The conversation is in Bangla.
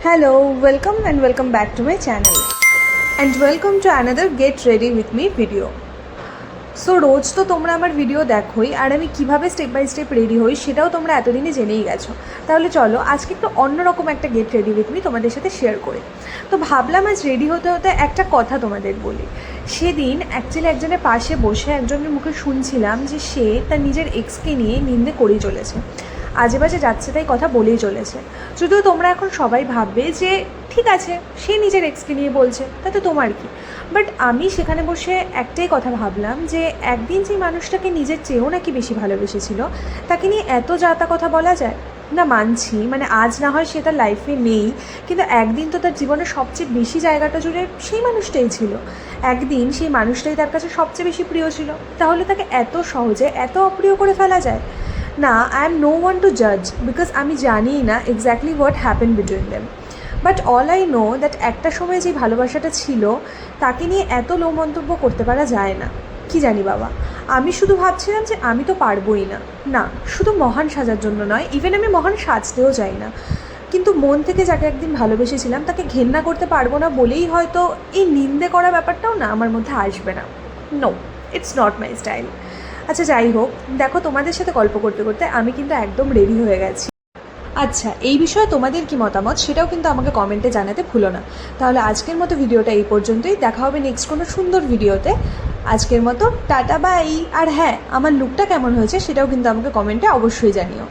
Hello, welcome back to my channel and welcome to another Get Ready with Me video. So রোজ তো তোমরা আমার ভিডিও দেখোই আর আমি কিভাবে স্টেপ বাই স্টেপ রেডি হই সেটাও তোমরা এতদিনে জেনেই গেছো। তাহলে চলো আজকে একটু অন্যরকম একটা গেট রেডি উইথ মি তোমাদের সাথে শেয়ার করি। তো ভাবলাম আজ রেডি হতে হতে একটা কথা তোমাদের বলি। সেদিন অ্যাকচুয়ালি একজনের পাশে বসে একজনের মুখে শুনছিলাম যে সে তার নিজের এক্সকে নিয়ে নিন্দে করেই চলেছে, আজে বাজে যাচ্ছে তাই কথা বলেই চলেছে। যদিও তোমরা এখন সবাই ভাববে যে ঠিক আছে, সে নিজের এক্সকে নিয়ে বলছে, তাতে তোমার কি। বাট আমি সেখানে বসে একটাই কথা ভাবলাম যে একদিন যে মানুষটাকে নিজের চেয়েও নাকি বেশি ভালোবেসেছিল তাকে নিয়ে এত যাতা কথা বলা যায় না। মানছি, মানে আজ না হয় সে তার লাইফে নেই, কিন্তু একদিন তো তার জীবনের সবচেয়ে বেশি জায়গাটা জুড়ে সেই মানুষটাই ছিল। একদিন সেই মানুষটাই তার কাছে সবচেয়ে বেশি প্রিয় ছিল, তাহলে তাকে এত সহজে এত অপ্রিয় করে ফেলা যায় না। I am no one to জাজ বিকজ আমি জানি না exactly what happen between them. But all I know that একটা সময় যে ভালোবাসাটা ছিল তাকে নিয়ে এত লো মন্তব্য করতে পারা যায় না। কি জানি বাবা, আমি শুধু ভাবছিলাম যে আমি তো পারবোই না। না, শুধু মহান সাজার জন্য নয়, ইভেন আমি মহান সাজতেও চাই না, কিন্তু মন থেকে যাকে একদিন ভালোবেসেছিলাম তাকে ঘেন্না করতে পারবো না বলেই হয়তো এই নিন্দে করা ব্যাপারটাও না আমার মধ্যে আসবে না। No, it's not my style. আচ্ছা যাই হোক, দেখো তোমাদের সাথে গল্প করতে করতে আমি কিন্তু একদম রেডি হয়ে গেছি। আচ্ছা, এই বিষয়ে তোমাদের কি মতামত সেটাও কিন্তু আমাকে কমেন্টে জানাতে ভুলো না। তাহলে আজকের মতো ভিডিওটা এই পর্যন্তই, দেখা হবে নেক্সট কোনো সুন্দর ভিডিওতে। আজকের মতো টাটা বাই। আর হ্যাঁ, আমার লুকটা কেমন হয়েছে সেটাও কিন্তু আমাকে কমেন্টে অবশ্যই জানিও।